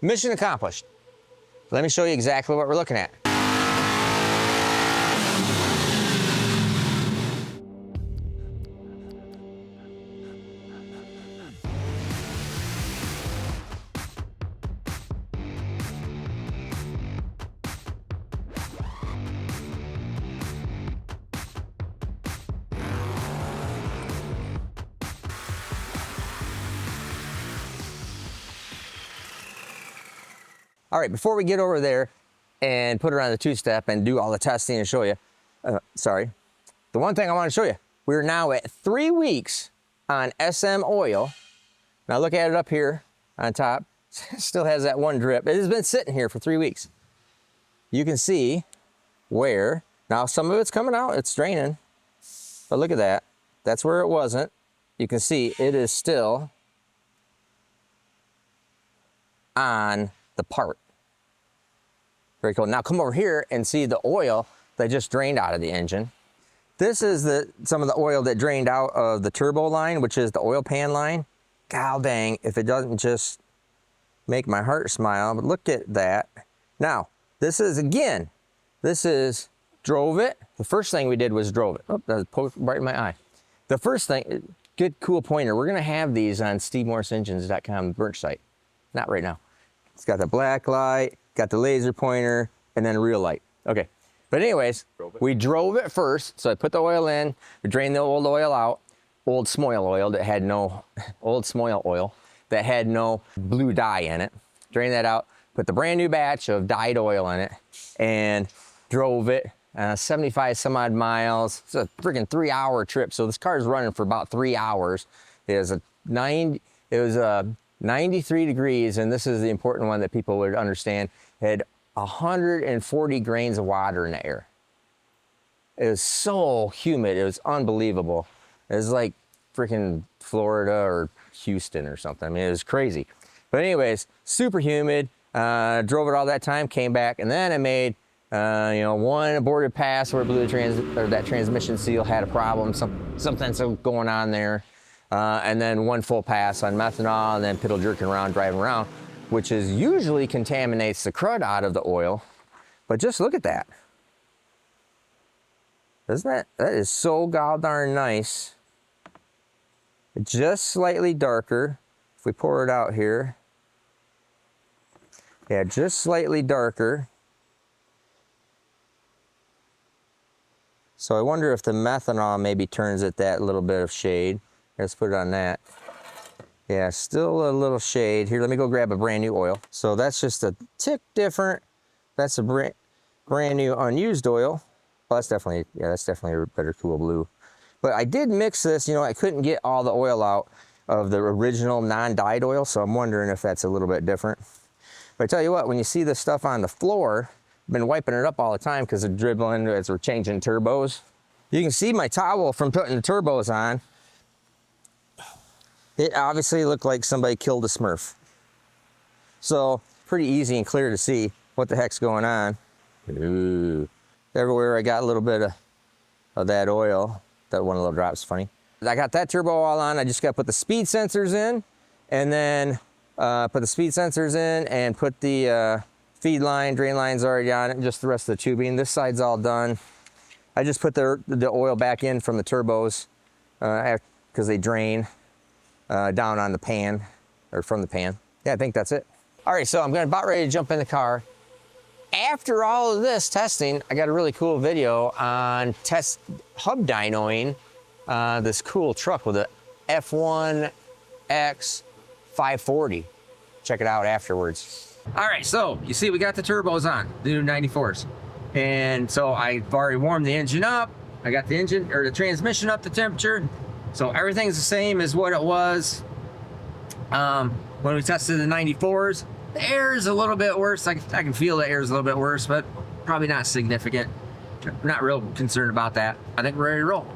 mission accomplished. Let me show you exactly what we're looking at. All right, before we get over there and put it on the two-step and do all the testing and show you, the one thing I want to show you, we're now at 3 weeks on SM oil. Now look at it up here on top. Still has that one drip. It has been sitting here for 3 weeks. You can see where, now some of it's coming out, it's draining, but look at that. That's where it wasn't. You can see it is still on the part. Very cool. Now come over here and see the oil that just drained out of the engine. This is some of the oil that drained out of the turbo line, which is the oil pan line. God dang, if it doesn't just make my heart smile, but look at that. Now, this is drove it. The first thing we did was drove it. Oh, that was poked right in my eye. The first thing, good cool pointer. We're gonna have these on SteveMorrisEngines.com merch site. Not right now. It's got the black light, got the laser pointer, and then a real light. Okay, but anyways, we drove it first. So I put the oil in, we drained the old oil out, old Smoil oil that had no, blue dye in it. Drained that out, put the brand new batch of dyed oil in it, and drove it 75 some odd miles. It's a freaking 3-hour trip. So this car is running for about 3 hours. It was 93 degrees, and this is the important one that people would understand. It had 140 grains of water in the air. It was so humid, it was unbelievable. It was like freaking Florida or Houston or something. I mean, it was crazy. But anyways, super humid, drove it all that time, came back, and then I made one aborted pass where it blew that transmission seal had a problem, something's going on there. And then one full pass on methanol, and then piddle jerking around, driving around, which usually contaminates the crud out of the oil. But just look at that. That is so darn nice. Just slightly darker. If we pour it out here. Yeah, just slightly darker. So I wonder if the methanol maybe turns it that little bit of shade. Let's put it on that. Yeah, still a little shade. Here, let me go grab a brand new oil. So that's just a tick different. That's a brand new unused oil. Well, that's definitely a better cool blue. But I did mix this, I couldn't get all the oil out of the original non-dyed oil, so I'm wondering if that's a little bit different. But I tell you what, when you see this stuff on the floor, I've been wiping it up all the time because it's dribbling as we're changing turbos. You can see my towel from putting the turbos on. It obviously looked like somebody killed a Smurf. So pretty easy and clear to see what the heck's going on. Ooh. Everywhere I got a little bit of that oil. That one little drop's funny. I got that turbo all on. I just got to put the speed sensors in, and then put the speed sensors in and put the feed line, drain line's already on it, and just the rest of the tubing. This side's all done. I just put the oil back in from the turbos because they drain down on the pan, or from the pan. Yeah, I think that's it. All right, so I'm about ready to jump in the car. After all of this testing, I got a really cool video on test hub dynoing this cool truck with a F1X 540. Check it out afterwards. All right, so you see we got the turbos on, the new 94s. And so I've already warmed the engine up. I got the engine, or the transmission up to temperature. So everything's the same as what it was when we tested the 94s. The air is a little bit worse. I can feel the air is a little bit worse, but probably not significant. I'm not real concerned about that. I think we're ready to roll.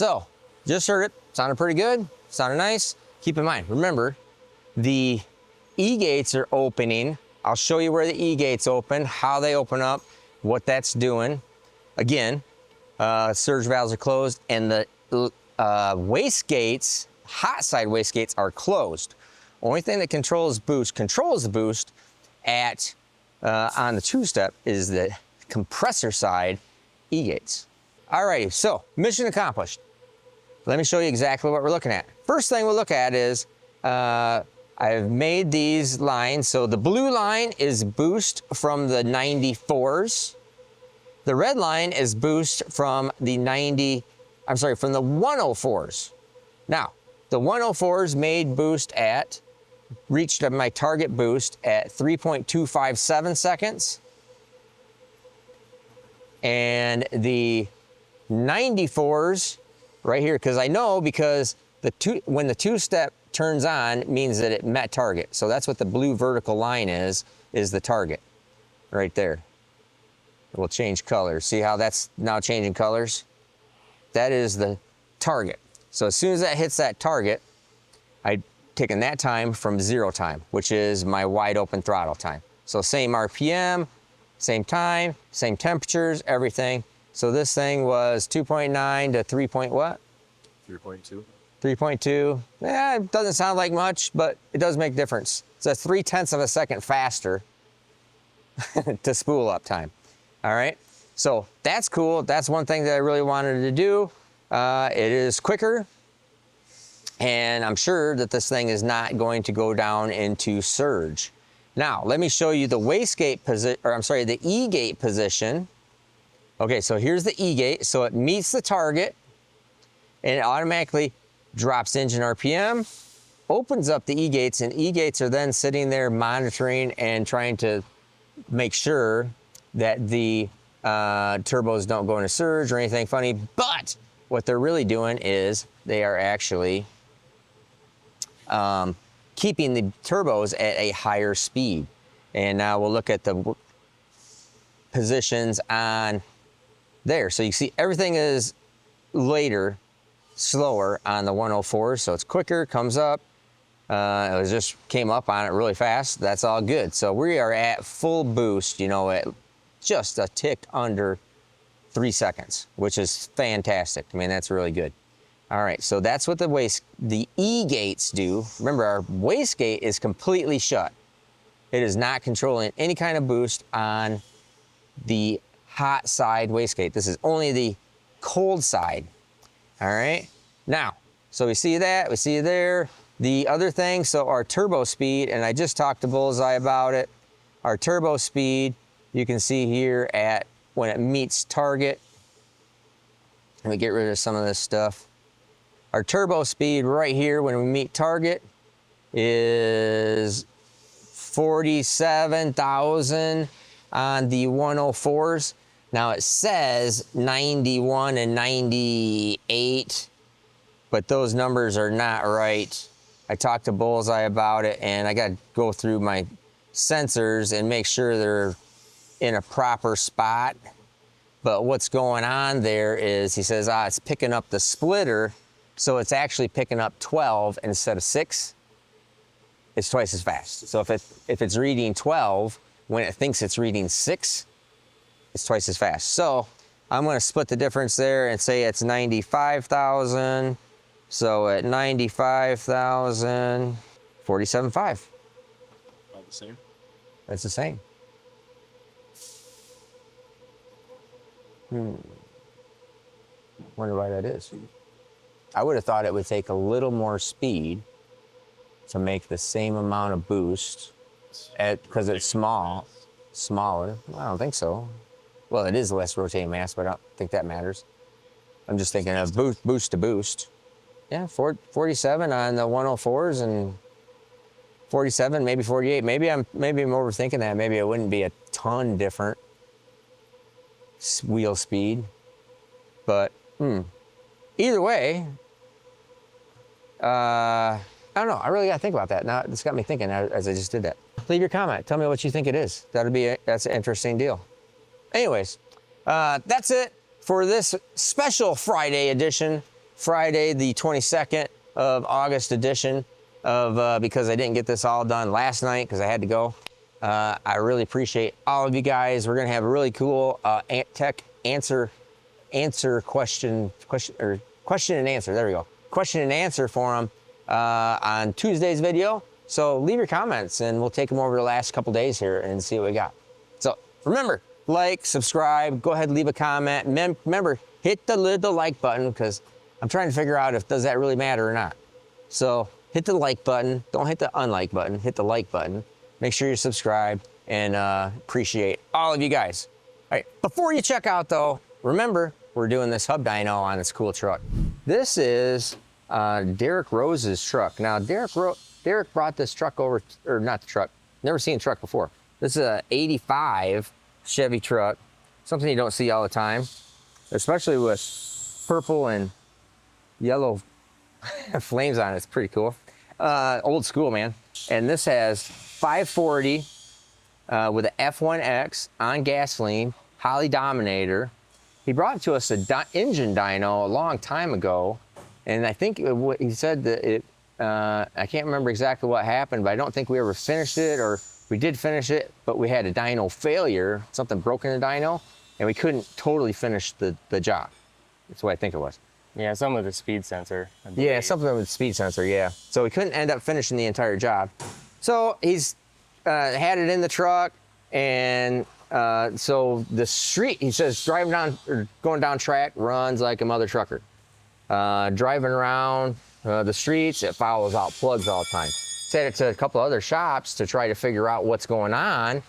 So, just heard it, sounded pretty good, sounded nice. Keep in mind, remember, the E-gates are opening. I'll show you where the E-gates open, how they open up, what that's doing. Again, surge valves are closed, and the waste gates, hot side waste gates, are closed. Only thing that controls the boost at on the two-step is the compressor side E-gates. Alrighty, so mission accomplished. Let me show you exactly what we're looking at. First thing we'll look at is I've made these lines. So the blue line is boost from the 94s. The red line is boost from the from the 104s. Now, the 104s made boost reached my target boost at 3.257 seconds. And the 94s right here, because I know because when the two-step turns on means that it met target. So that's what the blue vertical line is the target right there. It will change colors. See how that's now changing colors? That is the target. So as soon as that hits that target, I've taken that time from 0 time, which is my wide open throttle time. So same RPM, same time, same temperatures, everything. So this thing was 2.9 to 3 point what? 3.2. 3.2. Yeah, it doesn't sound like much, but it does make a difference. It's a 0.3 of a second faster to spool up time. All right, so that's cool. That's one thing that I really wanted to do. It is quicker, and I'm sure that this thing is not going to go down into surge. Now, let me show you the wastegate position, or I'm sorry, the E-gate position. Okay, so here's the E-gate. So it meets the target, and it automatically drops engine RPM, opens up the E-gates, and E-gates are then sitting there monitoring and trying to make sure that the turbos don't go into surge or anything funny. But what they're really doing is they are actually keeping the turbos at a higher speed. And now we'll look at the positions on there. So you see everything is later, slower on the 104, so it's quicker, comes up. It just came up on it really fast. That's all good. So we are at full boost, you know, at just a tick under 3 seconds, which is fantastic. I mean, that's really good. All right, so that's what the E-gates do. Remember, our wastegate is completely shut. It is not controlling any kind of boost on the hot side wastegate. This is only the cold side. All right, now, so we see that, we see there. The other thing, so our turbo speed, and I just talked to Bullseye about it. Our turbo speed, you can see here at when it meets target. Let me get rid of some of this stuff. Our turbo speed right here when we meet target is 47,000 on the 104s. Now it says 91 and 98, but those numbers are not right. I talked to Bullseye about it, and I got to go through my sensors and make sure they're in a proper spot. But what's going on there is, he says, it's picking up the splitter, so it's actually picking up 12 instead of 6. It's twice as fast. So if it's reading 12 when it thinks it's reading 6, it's twice as fast. So I'm going to split the difference there and say it's 95,000. So at 95,000, 47.5. All the same? That's the same. Wonder why that is. I would have thought it would take a little more speed to make the same amount of boost because it's smaller. I don't think so. Well, it is less rotating mass, but I don't think that matters. I'm just thinking of boost to boost. Yeah, 47 on the 104s and 47, maybe 48. Maybe I'm overthinking that. Maybe it wouldn't be a ton different wheel speed, but either way, I don't know. I really got to think about that. Now it's got me thinking as I just did that. Leave your comment. Tell me what you think it is. That's an interesting deal. Anyways, that's it for this special Friday edition Friday, the 22nd of August edition of, because I didn't get this all done last night because I had to go. I really appreciate all of you guys. We're gonna have a really cool tech answer question and answer. There we go. Question and answer forum on Tuesday's video. So leave your comments and we'll take them over the last couple days here and see what we got. So remember, like, subscribe, go ahead and leave a comment. Remember, hit the like button because I'm trying to figure out if does that really matter or not. So hit the like button. Don't hit the unlike button. Hit the like button. Make sure you're subscribed and appreciate all of you guys. All right, before you check out though, remember, we're doing this hub dyno on this cool truck. This is Derek Rose's truck. Now, Derek brought this truck over, or not the truck, never seen a truck before. This is a 85 Chevy truck, something you don't see all the time, especially with purple and yellow flames on it. It's pretty cool. Old school, man. And this has 540 with an F1X on gasoline, Holley Dominator. He brought it to us an engine dyno a long time ago, and I think he said that it, I can't remember exactly what happened, but I don't think we ever finished it, or we did finish it, but we had a dyno failure, something broke in the dyno, and we couldn't totally finish the job. That's what I think it was. Yeah, something with the speed sensor. Yeah, something with the speed sensor, yeah. So we couldn't end up finishing the entire job. So he's had it in the truck, and so the street, he says, driving down, or going down track, runs like a mother trucker. Driving around the streets, it follows out plugs all the time. Sent it to a couple other shops to try to figure out what's going on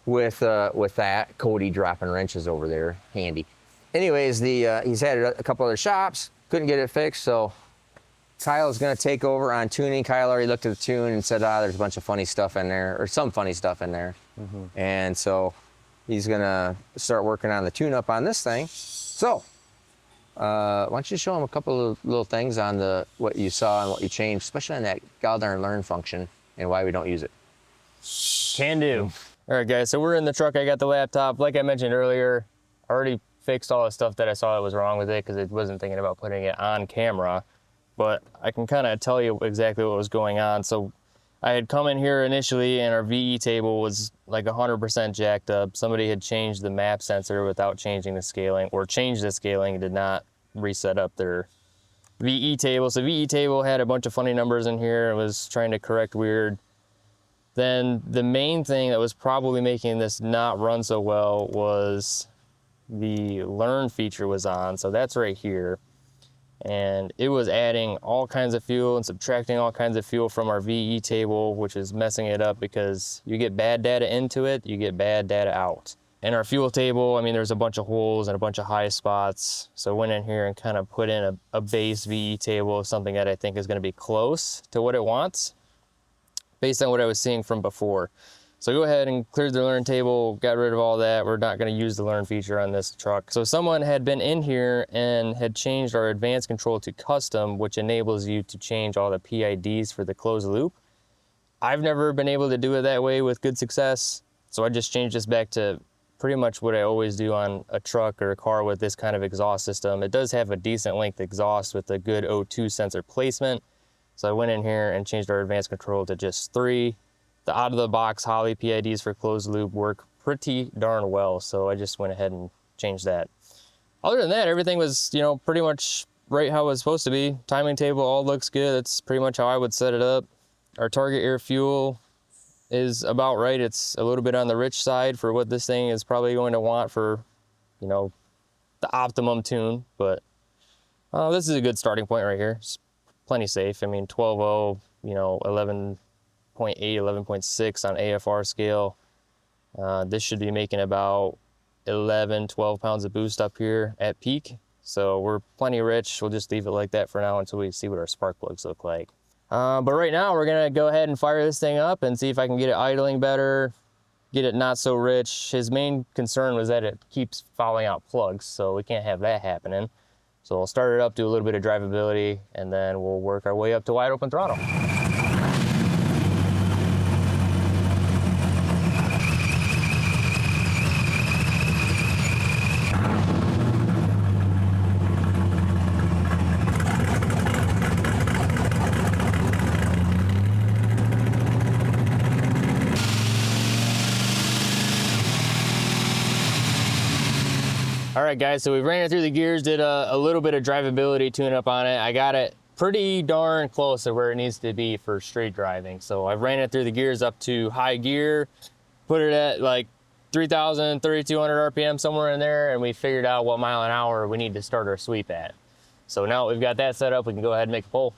with that. Cody dropping wrenches over there, handy. Anyways, he's had it at a couple other shops, couldn't get it fixed, so Kyle's gonna take over on tuning. Kyle already looked at the tune and said, there's a bunch of funny stuff in there, or some funny stuff in there. Mm-hmm. And so he's gonna start working on the tune-up on this thing. So, why don't you show him a couple of little things on what you saw and what you changed, especially on that goldarn learn function and why we don't use it. Can do. All right, guys, so we're in the truck. I got the laptop. Like I mentioned earlier, I already fixed all the stuff that I saw that was wrong with it because I wasn't thinking about putting it on camera, but I can kind of tell you exactly what was going on. So I had come in here initially and our VE table was like 100% jacked up. Somebody had changed the map sensor without changing the scaling, or changed the scaling and did not reset up their VE table. So VE table had a bunch of funny numbers in here and was trying to correct weird. Then the main thing that was probably making this not run so well was the learn feature was on. So that's right here. And it was adding all kinds of fuel and subtracting all kinds of fuel from our VE table, which is messing it up because you get bad data into it, you get bad data out. In our fuel table, I mean, there's a bunch of holes and a bunch of high spots. So I went in here and kind of put in a base VE table of something that I think is going to be close to what it wants based on what I was seeing from before. So go ahead and cleared the learn table, got rid of all that. We're not going to use the learn feature on this truck. So someone had been in here and had changed our advanced control to custom, which enables you to change all the PIDs for the closed loop. I've never been able to do it that way with good success. So I just changed this back to pretty much what I always do on a truck or a car with this kind of exhaust system. It does have a decent length exhaust with a good O2 sensor placement. So I went in here and changed our advanced control to just 3. The out-of-the-box Holley PIDs for closed loop work pretty darn well, so I just went ahead and changed that. Other than that, everything was, pretty much right how it was supposed to be. Timing table all looks good. That's pretty much how I would set it up. Our target air fuel is about right. It's a little bit on the rich side for what this thing is probably going to want for, the optimum tune, but this is a good starting point right here. It's plenty safe. I mean, 12.0, 11.8, 11.6 on AFR scale. This should be making about 11, 12 pounds of boost up here at peak. So we're plenty rich. We'll just leave it like that for now until we see what our spark plugs look like. But right now we're gonna go ahead and fire this thing up and see if I can get it idling better, get it not so rich. His main concern was that it keeps fouling out plugs, so we can't have that happening. So we'll start it up, do a little bit of drivability, and then we'll work our way up to wide open throttle. All right, guys, so we ran it through the gears, did a little bit of drivability tune-up on it. I got it pretty darn close to where it needs to be for straight driving. So I ran it through the gears up to high gear, put it at like 3,000, 3,200 RPM, somewhere in there, and we figured out what mile an hour we need to start our sweep at. So now we've got that set up, we can go ahead and make a pull.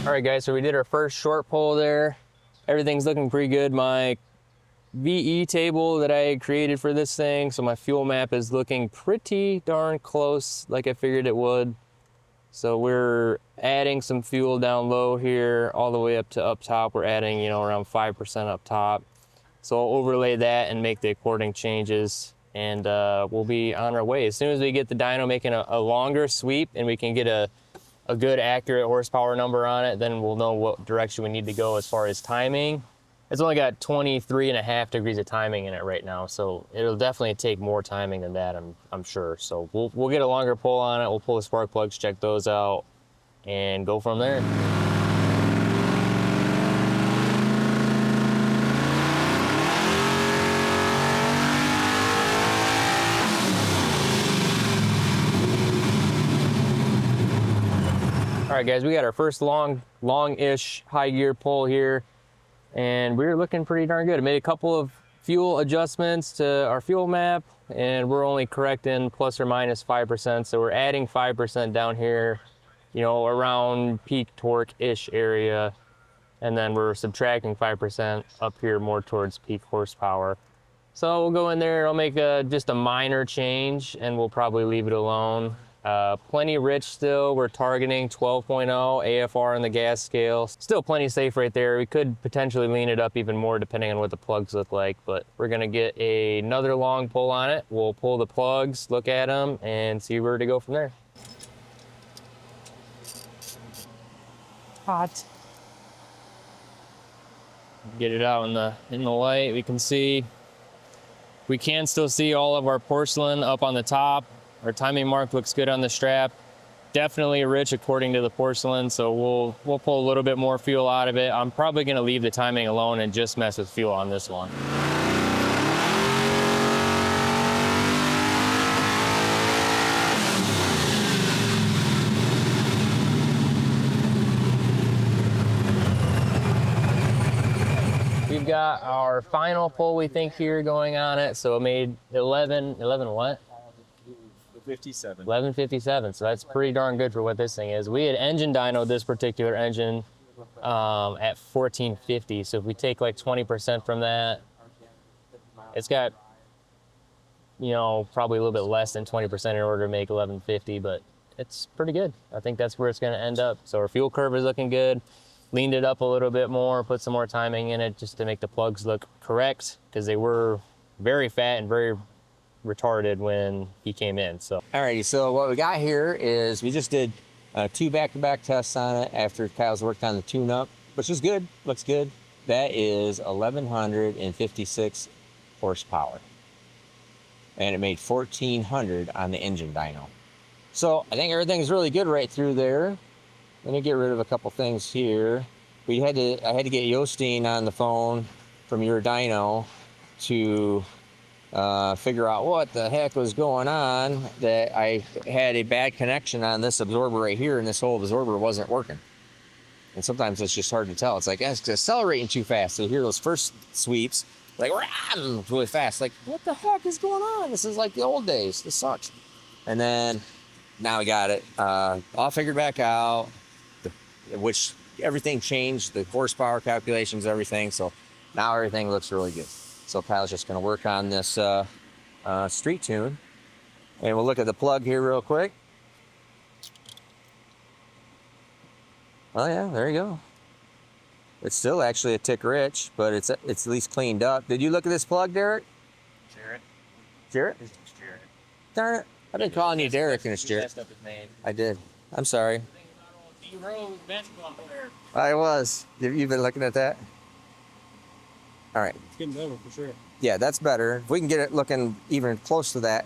All right, guys, so we did our first short pull there. Everything's looking pretty good. My VE table that I had created for this thing, so my fuel map is looking pretty darn close like I figured it would. So we're adding some fuel down low here all the way up to up top. We're adding, you know, around 5% up top. So I'll overlay that and make the according changes, and we'll be on our way. As soon as we get the dyno making a longer sweep and we can get a good accurate horsepower number on it, then we'll know what direction we need to go as far as timing. It's only got 23.5 degrees of timing in it right now, so it'll definitely take more timing than that, I'm sure. So we'll get a longer pull on it. We'll pull the spark plugs, check those out, and go from there. All right, guys, we got our first long-ish high gear pull here, and we're looking pretty darn good. I made a couple of fuel adjustments to our fuel map, and we're only correcting plus or minus 5%. So we're adding 5% down here, you know, around peak torque-ish area, and then we're subtracting 5% up here more towards peak horsepower. So we'll go in there, I'll make just a minor change, and we'll probably leave it alone. Plenty rich still. We're targeting 12.0 AFR on the gas scale. Still plenty safe right there. We could potentially lean it up even more depending on what the plugs look like, but we're gonna get another long pull on it. We'll pull the plugs, look at them, and see where to go from there. Hot. Get it out in the light. We can see. We can still see all of our porcelain up on the top. Our timing mark looks good on the strap. Definitely rich according to the porcelain, so we'll pull a little bit more fuel out of it. I'm probably gonna leave the timing alone and just mess with fuel on this one. We've got our final pull, we think, here going on it. So it made 11 what? 57. 1157, so that's pretty darn good for what this thing is. We had engine dynoed this particular engine at 1450, so if we take like 20% from that, it's got, you know, probably a little bit less than 20% in order to make 1150, but it's pretty good. I think that's where it's gonna end up. So our fuel curve is looking good. Leaned it up a little bit more, put some more timing in it just to make the plugs look correct, because they were very fat and very retarded when he came in. So Alrighty, so what we got here is we just did 2 back-to-back tests on it after Kyle's worked on the tune-up, which is good, looks good. That is 1,156 horsepower. And it made 1,400 on the engine dyno. So I think everything's really good right through there. Let me get rid of a couple things here. I had to get Yostein on the phone from your dyno to figure out what the heck was going on, that I had a bad connection on this absorber right here, and this whole absorber wasn't working. And sometimes it's just hard to tell. It's like, it's accelerating too fast. So you hear those first sweeps, like, really fast. Like, what the heck is going on? This is like the old days. This sucks. And then now we got it all figured back out, which everything changed, the horsepower calculations, everything. So now everything looks really good. So Kyle's just gonna work on this street tune. And we'll look at the plug here real quick. Oh yeah, there you go. It's still actually a tick rich, but it's at least cleaned up. Did you look at this plug, Derek? Jarrett. Jarrett? Jarrett. Darn it. I've been calling you Derek and it's Jared. Messed up his name. I did. I'm sorry. D-Rose basketball player. I was. You've been looking at that? All right. It's getting better for sure. Yeah, that's better. If we can get it looking even close to that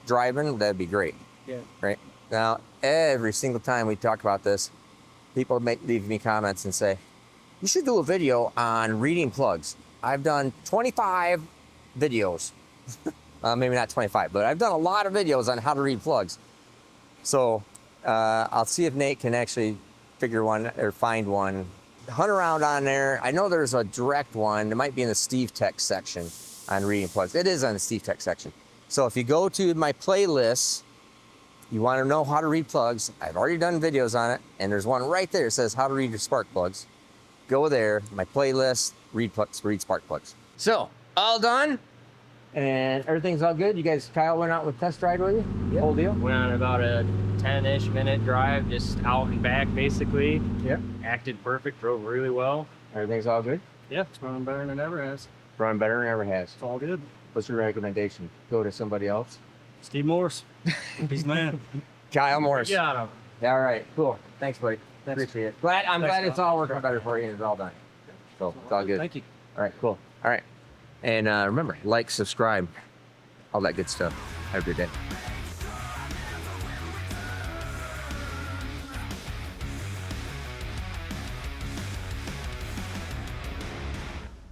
driving, that'd be great. Yeah. Right? Now, every single time we talk about this, people leave me comments and say, you should do a video on reading plugs. I've done 25 videos. Maybe not 25, but I've done a lot of videos on how to read plugs. So I'll see if Nate can actually figure one or find one. Hunt around on there. I know there's a direct one. It might be in the Steve Tech section on reading plugs. It is on the Steve Tech section. So if you go to my playlists, you want to know how to read plugs. I've already done videos on it, and there's one right there that says how to read your spark plugs. Go there, my playlist, read spark plugs. So, all done, and everything's all good. You guys, Kyle went out with test ride with you? Yep. Whole deal? Went on about a 10-ish minute drive, just out and back basically. Yeah. Acted perfect, drove really well. Everything's all good? Yeah, it's running better than it ever has. Run better than it ever has. It's all good. What's your recommendation? Go to somebody else? Steve Morris. He's the man. Kyle Morris. Got him. All right, cool. Thanks, buddy. Appreciate it. I'm glad it's all working better for you and it's all done. So it's all good. Thank you. All right, cool. All right. And remember, like, subscribe, all that good stuff. Have a good day.